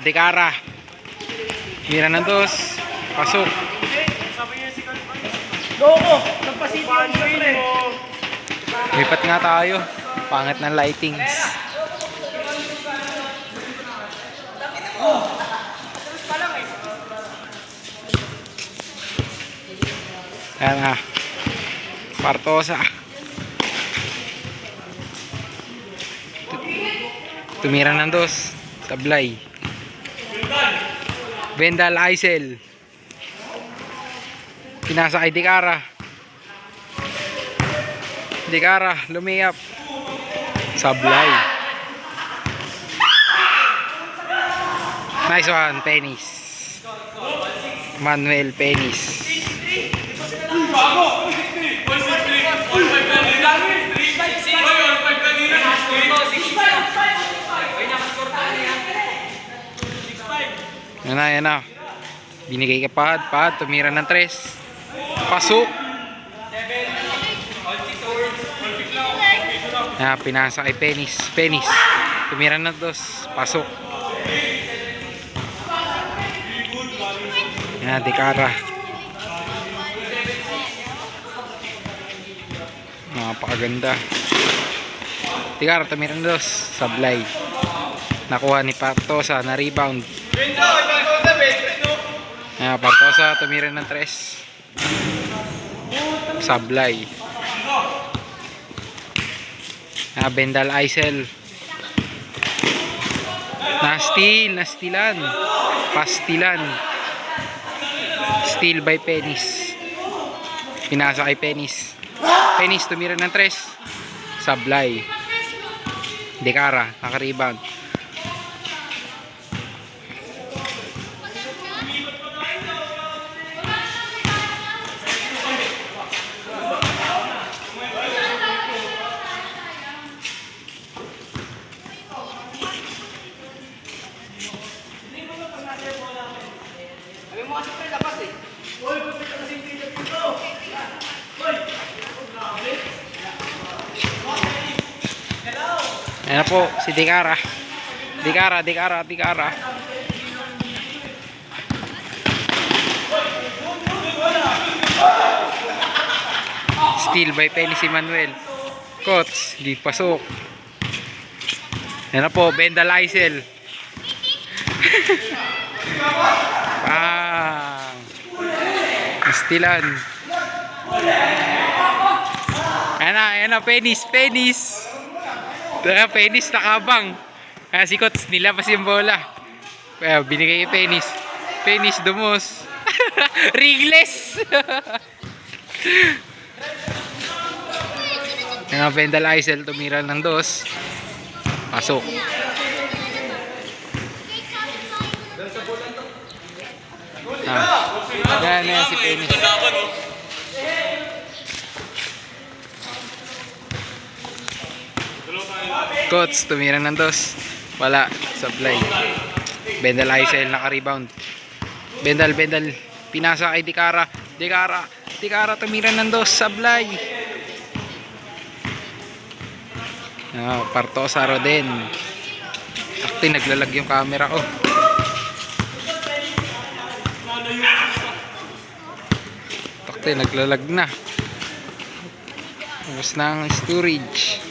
Dekara. Mira ng dos. Pasok. Loko! Nagpasipan mo rin. Lipat nga tayo. Pangit ng lightings. Ayan na. Partosa. Tumira ng dos. Tablay. Bendal Aisel. Pinasa kay Dekara. Dekara, lumiyap. Sablay. Nice one, Penis. Manuel Penis. Yan na. Binigay ka Pahad, tumira ng 3. Pasok. Pinasa kay Penis. Tumira ng 2. Pasok. Dekara. Napakaganda. Dekara, tumira ng 2. Sablay. Nakuha ni Partosa na rebound. Partosa tumira ng 3. Sablay. Bendal Aisel. Nastilan. Pastilan. Steal by Penis. Pinasa kay Penis. Penis tumira ng 3. Sablay. Dekara, naka-rebound. Ayan na po si Dekara. Dekara. Steal by Penis Manuel. Coach, di pasok. Ayan na po, Bendal Aisel. Stilan. Ayan na, Penis. Penis nakabang. Si Coach nilabas yung bola. Binigay kay Penis. Penis dumos. Ringless. Bendal Aisel tumira ng 2. Pasok. Yan si Penis. Coach tumira ng 2. Wala. Sablay. Bendal Aisel naka-rebound. Bendal. Pinasa kay Dekara. Dekara tumira ng 2. Sablay. Partosa Roden. Takti naglalag yung camera ko. Takti naglalag na. Tapos na ang storage.